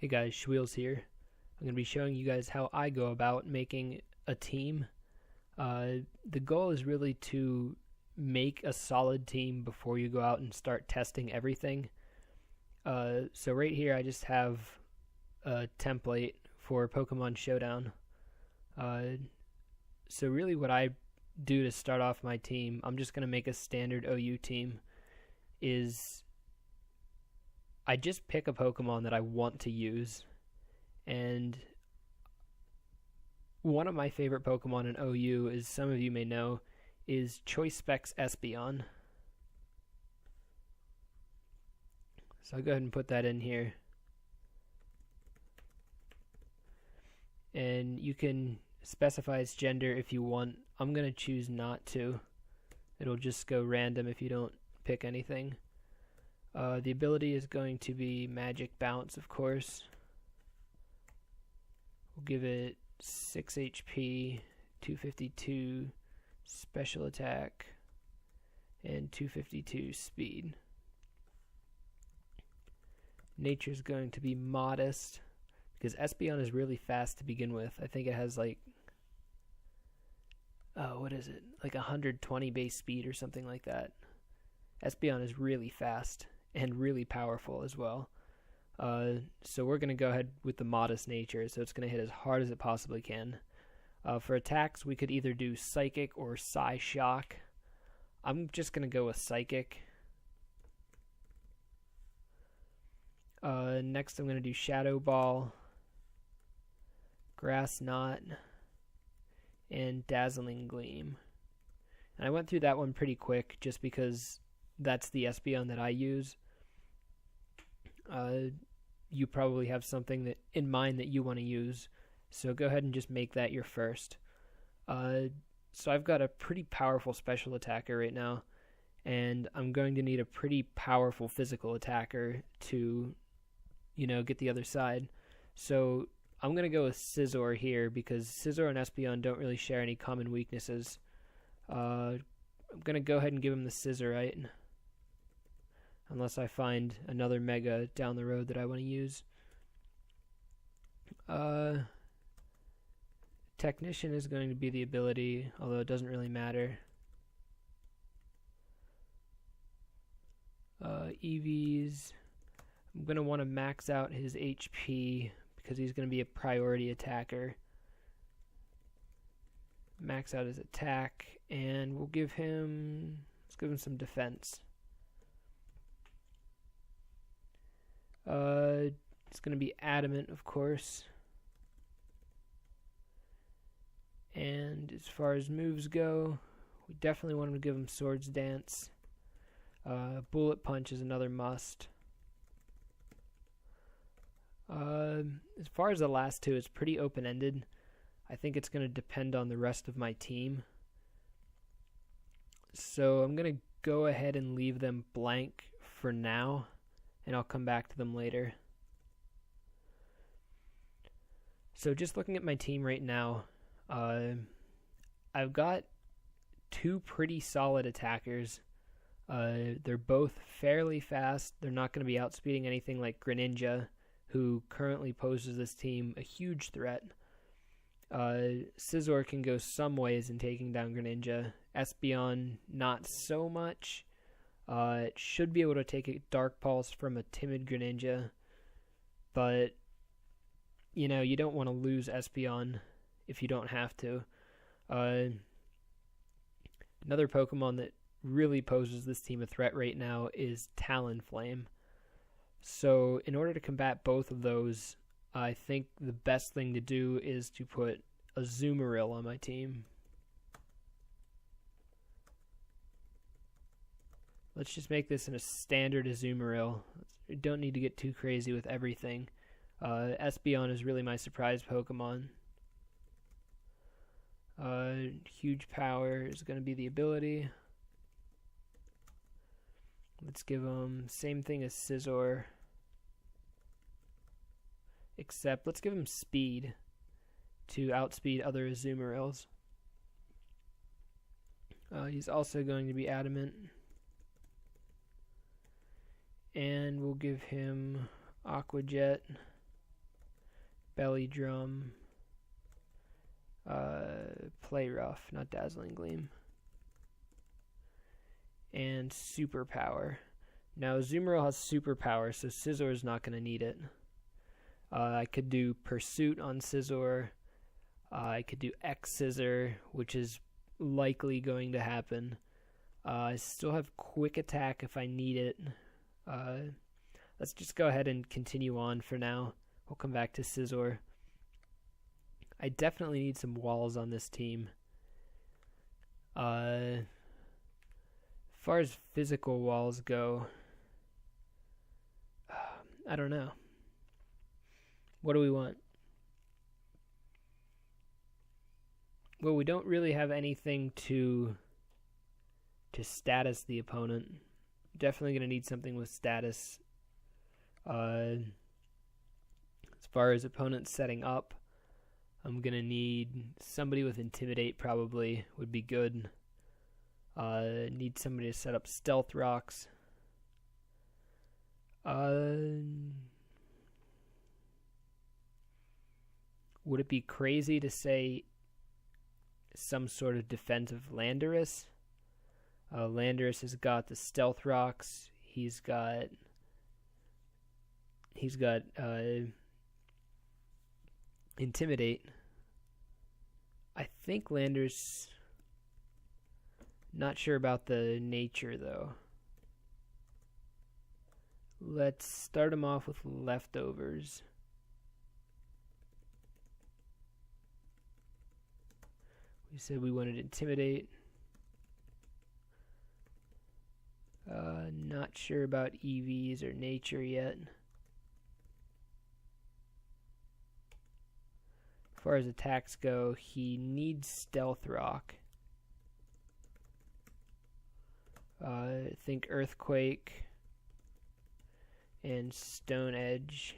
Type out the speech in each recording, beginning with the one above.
Hey guys, Shwheelz here. I'm going to be showing you guys how I go about making a team. The goal is really to make a solid team before you go out and start testing everything. So right here I just have a template for Pokemon Showdown. So really what I do to start off my team, I'm just going to make a standard OU team, is I just pick a Pokemon that I want to use, and one of my favorite Pokemon in OU, as some of you may know, is Choice Specs Espeon. So I'll go ahead and put that in here. And you can specify its gender if you want. I'm going to choose not to. It'll just go random if you don't pick anything. The ability is going to be Magic Bounce, of course. We'll give it 6 HP, 252 special attack, and 252 speed. Nature is going to be modest, because Espeon is really fast to begin with. I think it has like, what is it? Like 120 base speed or something like that. Espeon is really fast and really powerful as well. So we're going to go ahead with the modest nature, so it's going to hit as hard as it possibly can. For attacks, we could either do Psychic or Psy-Shock. I'm just going to go with Psychic. Next I'm going to do Shadow Ball, Grass Knot, and Dazzling Gleam. And I went through that one pretty quick just because that's the Espeon that I use. You probably have something that in mind that you want to use, so go ahead and just make that your first. So I've got a pretty powerful special attacker right now, and I'm going to need a pretty powerful physical attacker to, get the other side. So I'm going to go with Scizor here, because Scizor and Espeon don't really share any common weaknesses. I'm going to go ahead and give him the Scissorite, unless I find another Mega down the road that I want to use. Technician is going to be the ability, although it doesn't really matter. EVs, I'm going to want to max out his HP because he's going to be a priority attacker. Max out his attack, and let's give him some defense. It's going to be Adamant, of course. And as far as moves go, we definitely want to give him Swords Dance. Bullet Punch is another must. As far as the last two, it's pretty open-ended. I think it's going to depend on the rest of my team. So I'm going to go ahead and leave them blank for now, and I'll come back to them later. So just looking at my team right now, I've got two pretty solid attackers. They're both fairly fast. They're not going to be outspeeding anything like Greninja, who currently poses this team a huge threat. Scizor can go some ways in taking down Greninja. Espeon, not so much. It should be able to take a Dark Pulse from a timid Greninja, but you don't want to lose Espeon if you don't have to. Another Pokemon that really poses this team a threat right now is Talonflame. So in order to combat both of those, I think the best thing to do is to put a Azumarill on my team. Let's just make this in a standard Azumarill. You don't need to get too crazy with everything. Espeon is really my surprise Pokemon. Huge power is going to be the ability. Let's give him same thing as Scizor, except let's give him speed to outspeed other Azumarills. He's also going to be Adamant, and we'll give him Aqua Jet Belly Drum, Play Rough, not Dazzling Gleam, and Superpower. Now Azumarill has Superpower, so Scizor is not going to need it. I could do Pursuit on Scizor. I could do X-Scissor, which is likely going to happen. I still have Quick Attack if I need it. Let's just go ahead and continue on for now. We'll come back to Scizor. I definitely need some walls on this team. As far as physical walls go, I don't know. What do we want? Well, we don't really have anything to status the opponent. Definitely going to need something with status. As far as opponents setting up, I'm going to need somebody with Intimidate probably would be good. Need somebody to set up Stealth Rocks. Would it be crazy to say some sort of defensive Landorus? Landorus has got the Stealth Rocks. He's got Intimidate. I think Landorus, not sure about the nature though. Let's start him off with Leftovers. We said we wanted Intimidate. Not sure about EVs or nature yet. As far as attacks go, he needs Stealth Rock. I think Earthquake and Stone Edge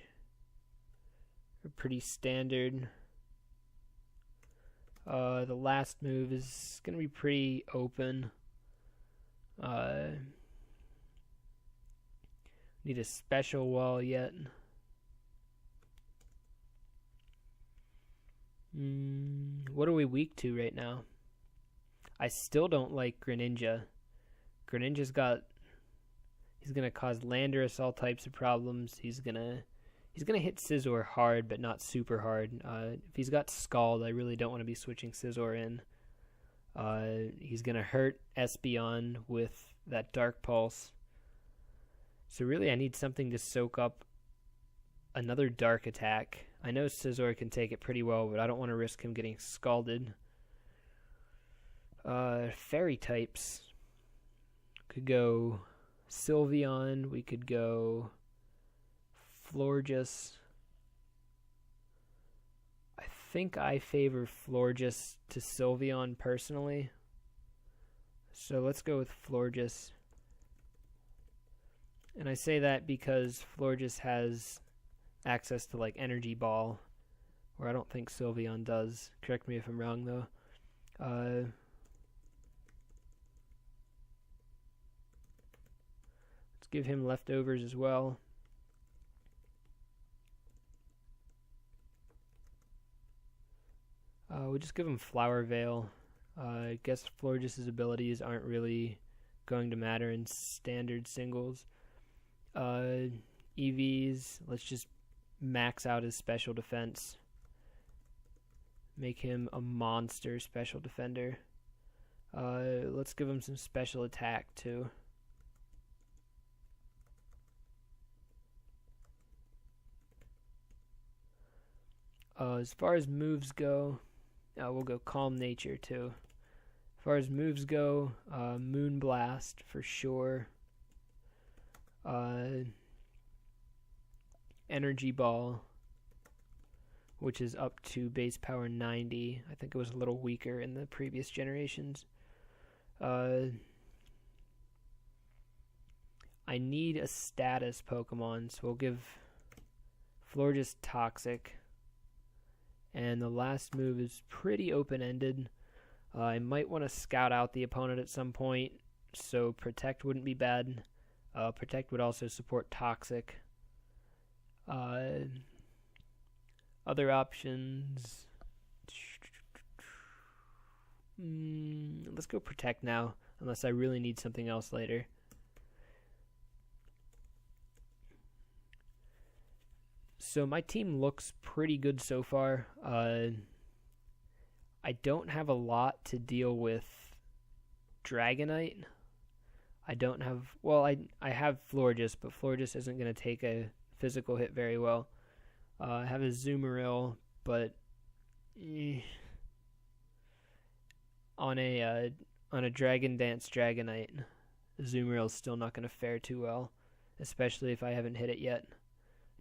are pretty standard. The last move is going to be pretty open. Need a special wall yet. What are we weak to right now? I still don't like Greninja. Greninja's he's gonna cause Landorus all types of problems. He's gonna hit Scizor hard, but not super hard. If he's got Scald, I really don't want to be switching Scizor in. He's gonna hurt Espeon with that Dark Pulse. So really, I need something to soak up another Dark attack. I know Scizor can take it pretty well, but I don't want to risk him getting scalded. Fairy types. Could go Sylveon. We could go Florges. I think I favor Florges to Sylveon personally. So let's go with Florges. And I say that because Florges has access to like Energy Ball, where I don't think Sylveon does. Correct me if I'm wrong though. Let's give him Leftovers as well. We'll just give him Flower Veil. I guess Florges' abilities aren't really going to matter in standard singles. EVs, let's just max out his special defense. Make him a monster special defender. Let's give him some special attack too. As far as moves go, we'll go Calm Nature too. As far as moves go, Moon Blast for sure. Energy Ball, which is up to base power 90. I think it was a little weaker in the previous generations. I need a status Pokemon, so we'll give Florges Toxic. And the last move is pretty open-ended. I might want to scout out the opponent at some point, so Protect wouldn't be bad. Protect would also support Toxic. Other other options. Let's go Protect now, unless I really need something else later. So my team looks pretty good so far. I don't have a lot to deal with Dragonite. I don't have... Well, I have Florges, but Florges isn't going to take a physical hit very well. I have a Azumarill, but... On a Dragon Dance Dragonite, Azumarill is still not going to fare too well, especially if I haven't hit it yet.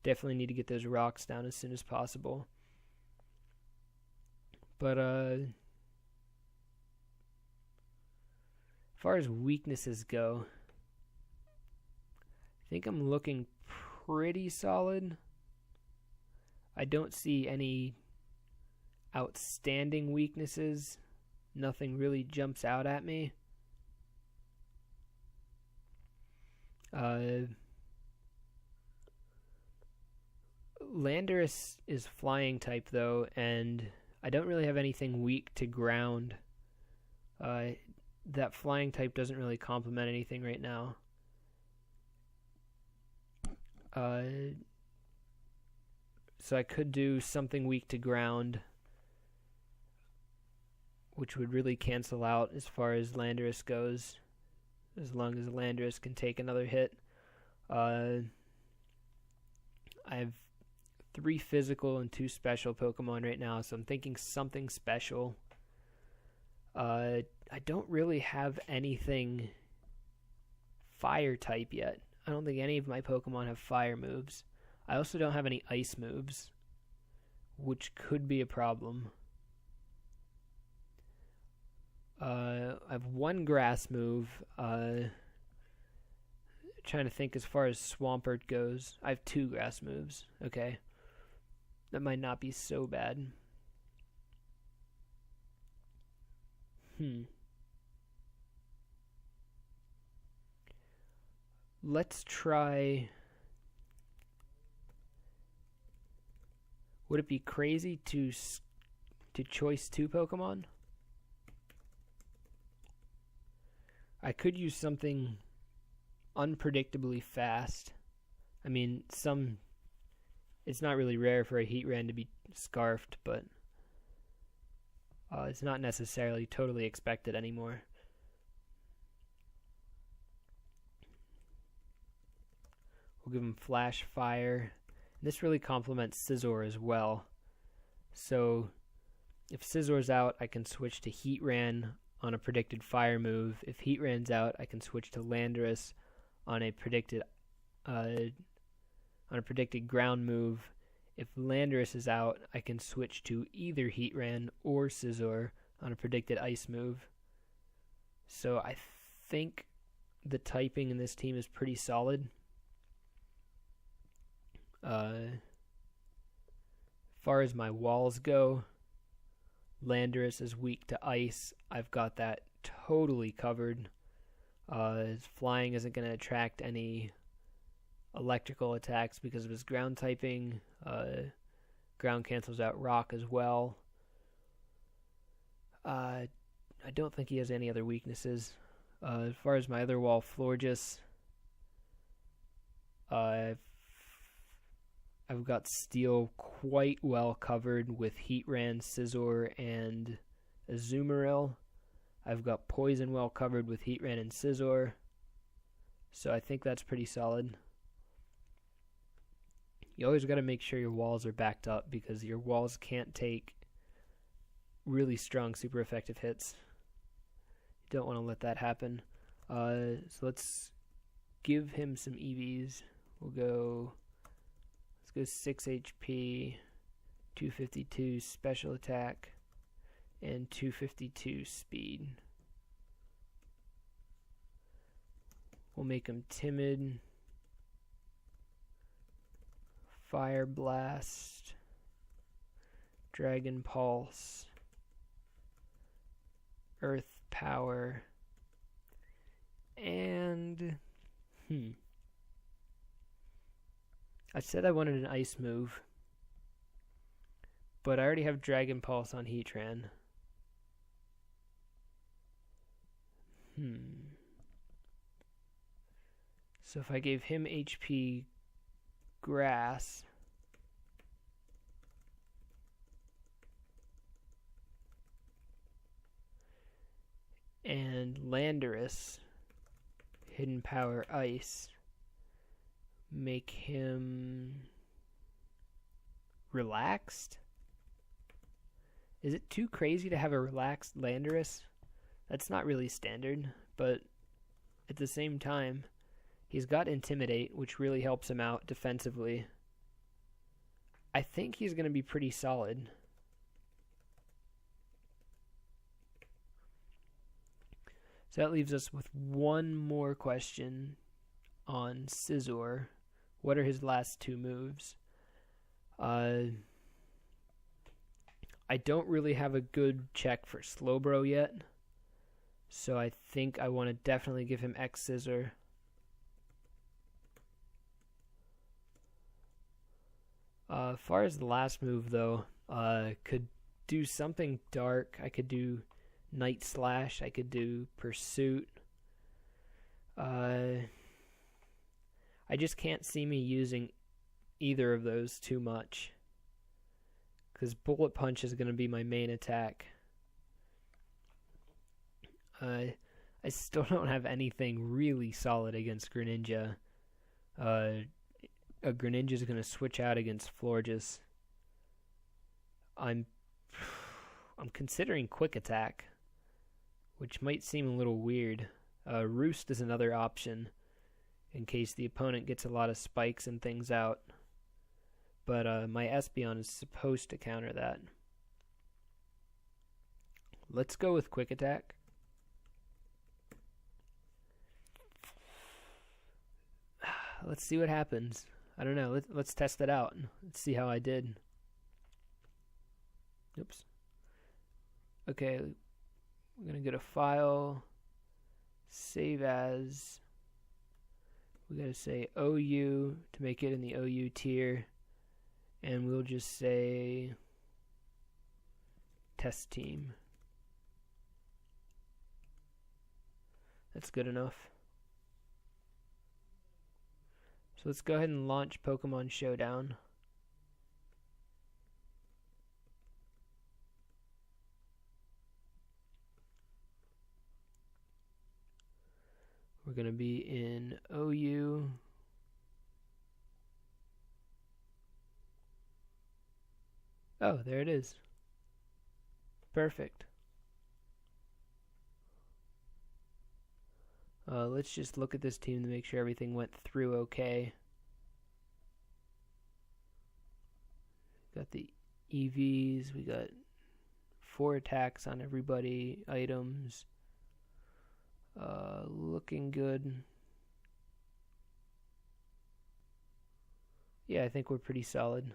Definitely need to get those rocks down as soon as possible. But as far as weaknesses go, I think I'm looking pretty solid. I don't see any outstanding weaknesses. Nothing really jumps out at me. Landorus is flying type though, and I don't really have anything weak to ground. That flying type doesn't really complement anything right now. So I could do something weak to ground, which would really cancel out as far as Landorus goes, as long as Landorus can take another hit. I have 3 physical and 2 special Pokemon right now, so I'm thinking something special. I don't really have anything fire type yet. I don't think any of my Pokemon have fire moves. I also don't have any ice moves, which could be a problem. I have 1 grass move. Trying to think as far as Swampert goes. I have 2 grass moves. Okay. That might not be so bad. Let's try... Would it be crazy to choice 2 Pokemon? I could use something unpredictably fast. I mean, it's not really rare for a Heatran to be scarfed, but it's not necessarily totally expected anymore. We'll give him Flash Fire. This really complements Scizor as well. So if Scizzor's out, I can switch to Heatran on a predicted fire move. If Heatran's out, I can switch to Landorus on a predicted ground move. If Landorus is out, I can switch to either Heatran or Scizor on a predicted ice move. So I think the typing in this team is pretty solid. As far as my walls go, Landorus is weak to ice. I've got that totally covered. His flying isn't going to attract any electrical attacks because of his ground typing. Ground cancels out rock as well. I don't think he has any other weaknesses. As far as my other wall, Florges, I've got Steel quite well covered with Heatran, Scizor, and Azumarill. I've got Poison well covered with Heatran and Scizor. So I think that's pretty solid. You always got to make sure your walls are backed up because your walls can't take really strong super effective hits. You don't want to let that happen. So let's give him some EVs. We'll go 6 HP, 252 special attack, and 252 speed. We'll make him timid. Fire Blast, Dragon Pulse, Earth Power, and I said I wanted an ice move. but I already have Dragon Pulse on Heatran. So if I gave him HP Grass, and Landorus, Hidden Power Ice, make him relaxed? Is it too crazy to have a relaxed Landorus? That's not really standard, but at the same time, he's got Intimidate, which really helps him out defensively. I think he's going to be pretty solid. So that leaves us with one more question on Scizor. What are his last two moves? I don't really have a good check for Slowbro yet, so I think I want to definitely give him X Scissor. As far as the last move, though, could do something dark. I could do Night Slash. I could do Pursuit. I just can't see me using either of those too much, because Bullet Punch is going to be my main attack. I still don't have anything really solid against Greninja. A Greninja is going to switch out against Florges. I'm considering Quick Attack, which might seem a little weird. Roost is another option in case the opponent gets a lot of spikes and things out. But my Espeon is supposed to counter that. Let's go with Quick Attack. Let's see what happens. I don't know. Let's test it out. Let's see how I did. Oops. Okay. We're going to go to File. Save as. We got to say OU to make it in the OU tier. And we'll just say Test Team. That's good enough. So let's go ahead and launch Pokemon Showdown. We're going to be in OU. Oh, there it is. Perfect. Let's just look at this team to make sure everything went through okay. Got the EVs. We got 4 attacks on everybody. Items. Looking good. Yeah, I think we're pretty solid.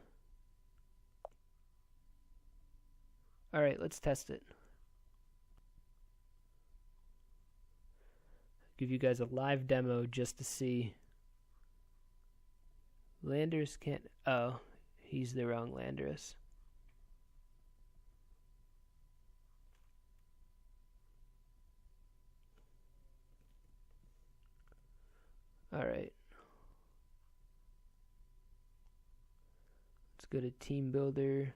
Alright, let's test it. Give you guys a live demo just to see. Landorus can't... Oh, he's the wrong Landorus. Alright. Let's go to Team Builder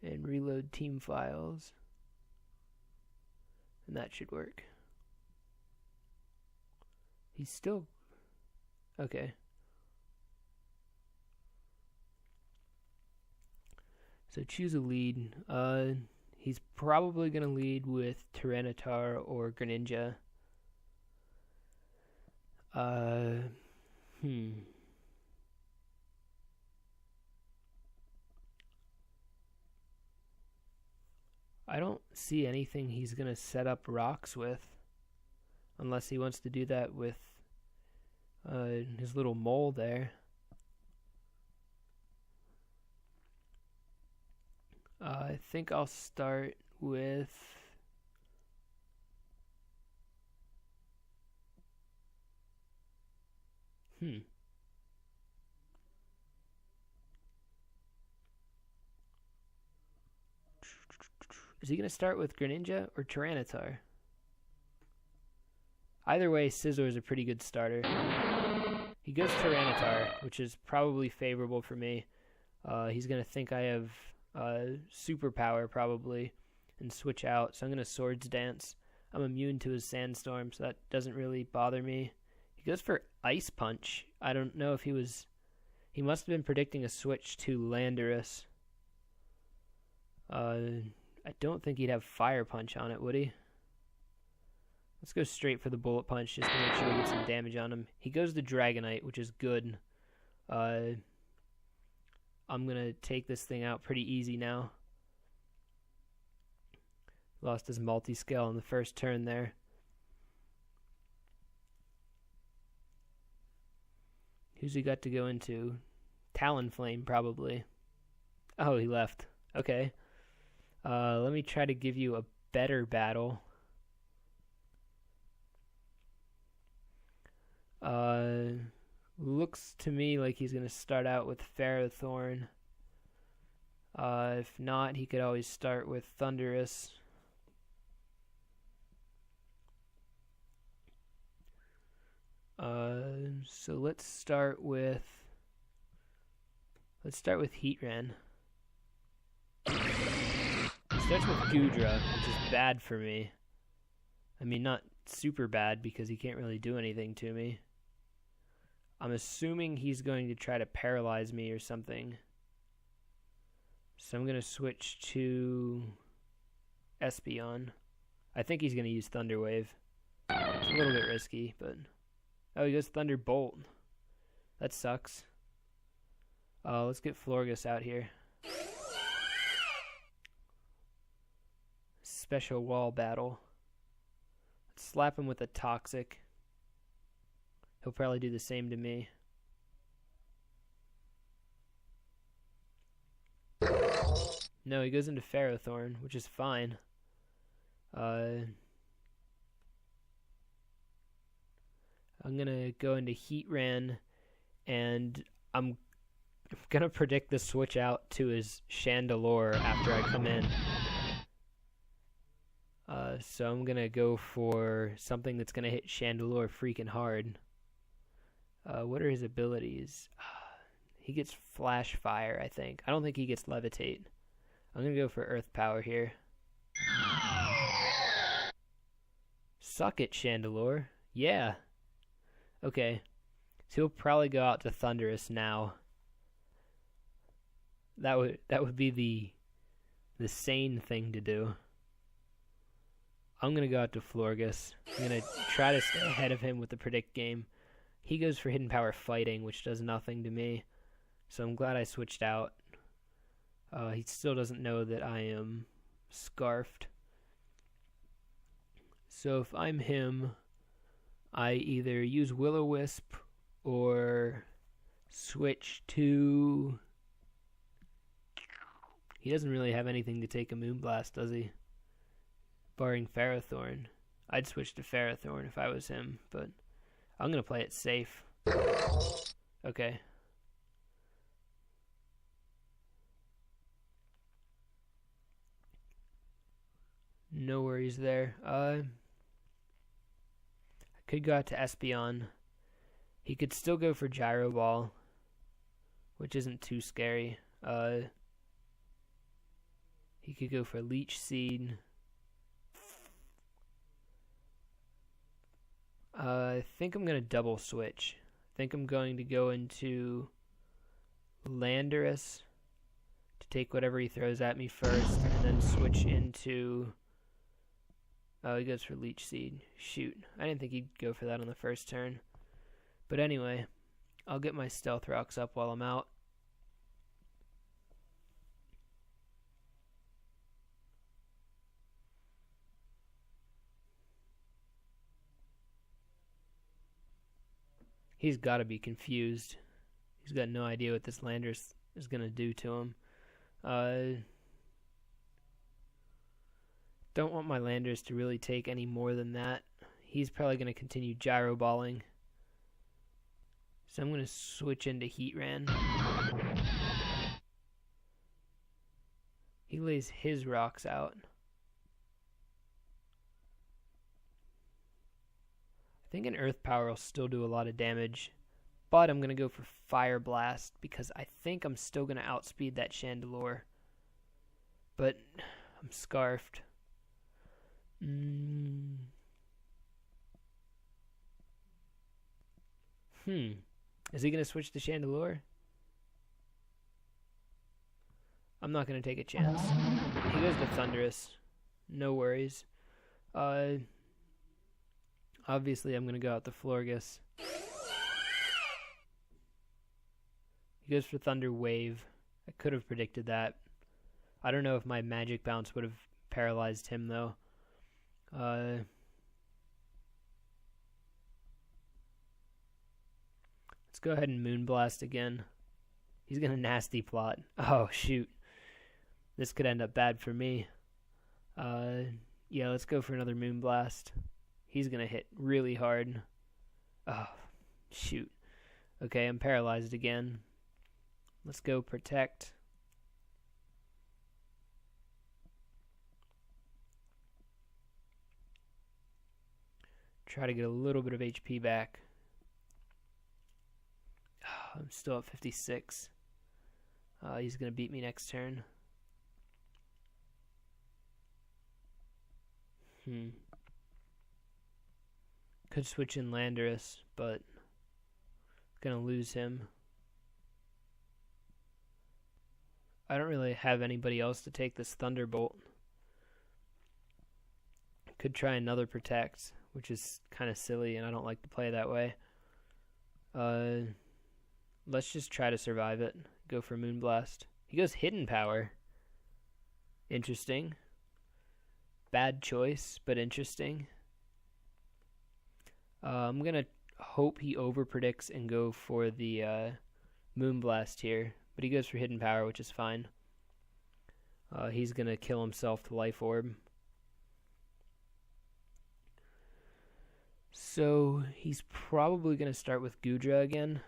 and reload team files. And that should work. He's still... Okay. So choose a lead. He's probably going to lead with Tyranitar or Greninja. I don't see anything he's going to set up rocks with. Unless he wants to do that with his little mole there. I think I'll start with... Is he going to start with Greninja or Tyranitar? Either way, Scizor is a pretty good starter. He goes Tyranitar, which is probably favorable for me. He's going to think I have superpower probably and switch out. So I'm going to Swords Dance. I'm immune to his Sandstorm, so that doesn't really bother me. He goes for Ice Punch. I don't know if he was... He must have been predicting a switch to Landorus. I don't think he'd have Fire Punch on it, would he? Let's go straight for the Bullet Punch just to make sure we get some damage on him. He goes to Dragonite, which is good. I'm going to take this thing out pretty easy now. Lost his multi-scale on the first turn there. Who's he got to go into? Talonflame, probably. Oh, he left. Okay. Let me try to give you a better battle. Looks to me like he's going to start out with Ferrothorn. If not, he could always start with Thundurus. So let's start with Heatran. It starts with Goodra, which is bad for me. I mean, not super bad because he can't really do anything to me. I'm assuming he's going to try to paralyze me or something. So I'm going to switch to Espeon. I think he's going to use Thunder Wave. It's a little bit risky, but... Oh, he goes Thunderbolt. That sucks. Let's get Florges out here. Special wall battle. Let's slap him with a Toxic. He'll probably do the same to me. No, he goes into Ferrothorn, which is fine. I'm gonna go into Heatran, and I'm gonna predict the switch out to his Chandelure after I come in. So I'm gonna go for something that's gonna hit Chandelure freaking hard. What are his abilities? He gets Flash Fire, I think. I don't think he gets Levitate. I'm gonna go for Earth Power here. Suck it, Chandelure. Yeah. Okay. So he'll probably go out to Thundurus now. That would be the sane thing to do. I'm gonna go out to Florges. I'm gonna try to stay ahead of him with the predict game. He goes for Hidden Power Fighting, which does nothing to me. So I'm glad I switched out. He still doesn't know that I am Scarfed. So if I'm him, I either use Will-O-Wisp or switch to... He doesn't really have anything to take a Moonblast, does he? Barring Ferrothorn. I'd switch to Ferrothorn if I was him, but I'm going to play it safe. Okay. No worries there. I could go out to Espeon. He could still go for Gyro Ball, which isn't too scary. He could go for Leech Seed. I think I'm going to double switch. I think I'm going to go into Landorus to take whatever he throws at me first, and then switch into... Oh, he goes for Leech Seed. Shoot. I didn't think he'd go for that on the first turn. But anyway, I'll get my Stealth Rocks up while I'm out. He's got to be confused. He's got no idea what this Landorus is going to do to him. Don't want my Landorus to really take any more than that. He's probably going to continue Gyro Balling. So I'm going to switch into Heatran. He lays his rocks out. think an Earth Power will still do a lot of damage, but I'm going to go for Fire Blast because I think I'm still going to outspeed that Chandelure. But I'm scarfed. Is he going to switch to Chandelure? I'm not going to take a chance. He goes to Thundurus. No worries. Obviously, I'm going to go out to Florges. He goes for Thunder Wave. I could have predicted that. I don't know if my Magic Bounce would have paralyzed him, though. Let's go ahead and Moonblast again. He's going to Nasty Plot. Oh, shoot. This could end up bad for me. Yeah, let's go for another Moonblast. He's going to hit really hard. Oh, shoot. Okay, I'm paralyzed again. Let's go Protect. Try to get a little bit of HP back. Oh, I'm still at 56. He's going to beat me next turn. Could switch in Landorus, but gonna lose him. I don't really have anybody else to take this Thunderbolt. Could try another Protect, which is kind of silly, and I don't like to play that way. Let's just try to survive it. Go for Moonblast. He goes Hidden Power. Interesting. Bad choice, but interesting. I'm going to hope he overpredicts and go for the Moonblast here. But he goes for Hidden Power, which is fine. He's going to kill himself to Life Orb. So he's probably going to start with Goodra again.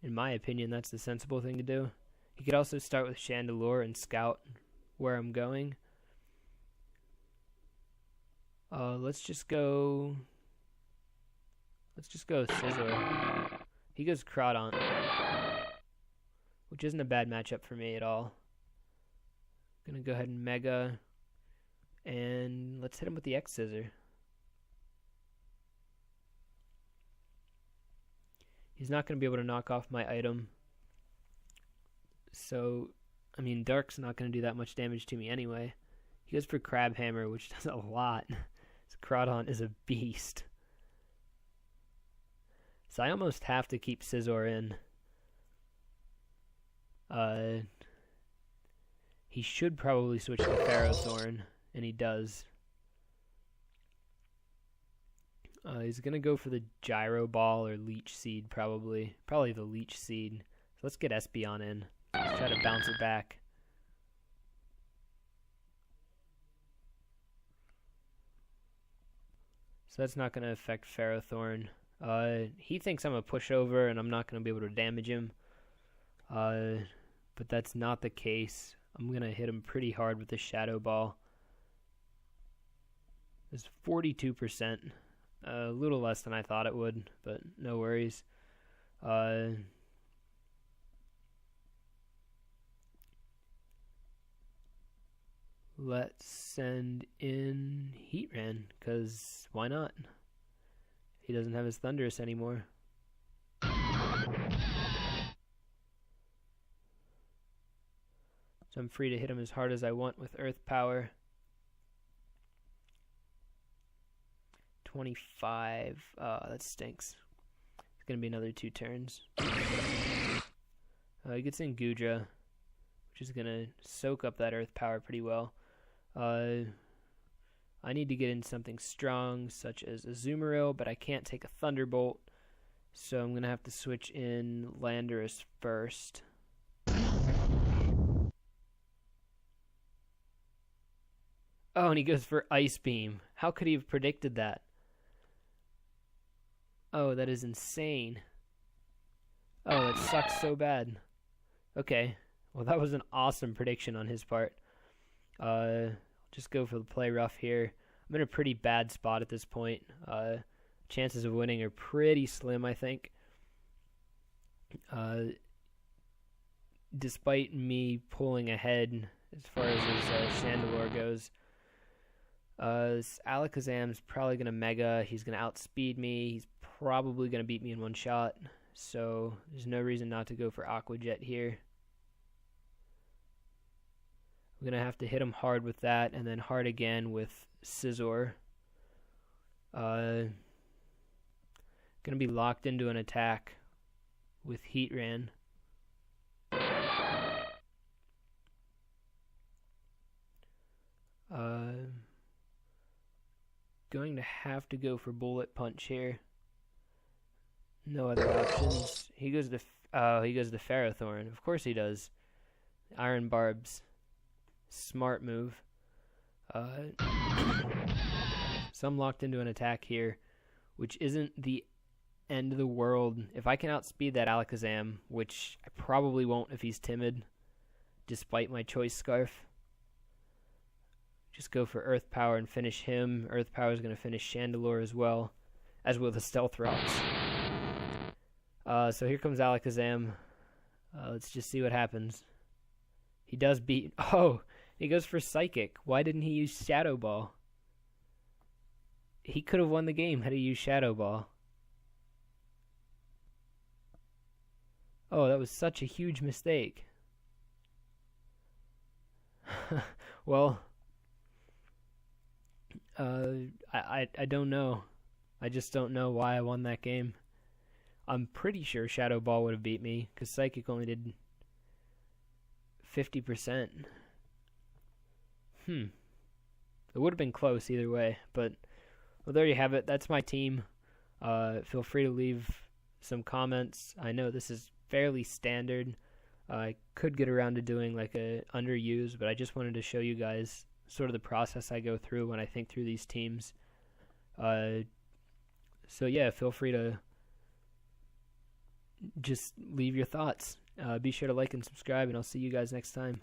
In my opinion, that's the sensible thing to do. He could also start with Chandelure and scout where I'm going. Let's just go Scizor. He goes Crawdaunt, which isn't a bad matchup for me at all. Gonna go ahead and Mega, and let's hit him with the X-Scissor. He's not gonna be able to knock off my item. So, I mean, Dark's not gonna do that much damage to me anyway. He goes for Crab Hammer, which does a lot. Crawdaunt is a beast. So I almost have to keep Scizor in. He should probably switch to Ferrothorn, and he does. He's going to go for the Gyro Ball or Leech Seed, probably. Probably the Leech Seed. So let's get Espeon in. Let's try to bounce it back. So that's not going to affect Ferrothorn. He thinks I'm a pushover and I'm not going to be able to damage him. But that's not the case. I'm going to hit him pretty hard with the Shadow Ball. It's 42%. A little less than I thought it would, but no worries. Let's send in Heatran, because why not? He doesn't have his Thundurus anymore. So I'm free to hit him as hard as I want with Earth Power. 25. That stinks. It's going to be another 2 turns. He gets in Goodra, which is going to soak up that Earth Power pretty well. I need to get in something strong, such as a Azumarill, but I can't take a Thunderbolt, so I'm going to have to switch in Landorus first. Oh, and he goes for Ice Beam. How could he have predicted that? Oh, that is insane. Oh, it sucks so bad. Okay, well that was an awesome prediction on his part. Just go for the play rough here. I'm in a pretty bad spot at this point. chances of winning are pretty slim, I think. Despite me pulling ahead as far as his Chandelure goes. Alakazam's probably going to Mega. He's going to outspeed me. He's probably going to beat me in one shot. So there's no reason not to go for Aqua Jet here. I'm going to have to hit him hard with that, and then hard again with Scizor. Going to be locked into an attack with Heatran. Going to have to go for Bullet Punch here. No other options. He goes to Ferrothorn. Of course he does. Iron Barbs. Smart move. So I'm locked into an attack here, which isn't the end of the world. If I can outspeed that Alakazam, which I probably won't if he's timid, despite my Choice Scarf, just go for Earth Power and finish him. Earth Power is going to finish Chandelure as well, as will the Stealth Rocks. So here comes Alakazam. Let's just see what happens. He does beat... Oh, he goes for Psychic. Why didn't he use Shadow Ball? He could have won the game had he used Shadow Ball. Oh, that was such a huge mistake. Well... I don't know. I just don't know why I won that game. I'm pretty sure Shadow Ball would have beat me, because Psychic only did 50%. It would have been close either way, but well, there you have it. That's my team. Feel free to leave some comments. I know this is fairly standard. I could get around to doing like a underuse, but I just wanted to show you guys sort of the process I go through when I think through these teams. So yeah, feel free to just leave your thoughts. Be sure to like and subscribe, and I'll see you guys next time.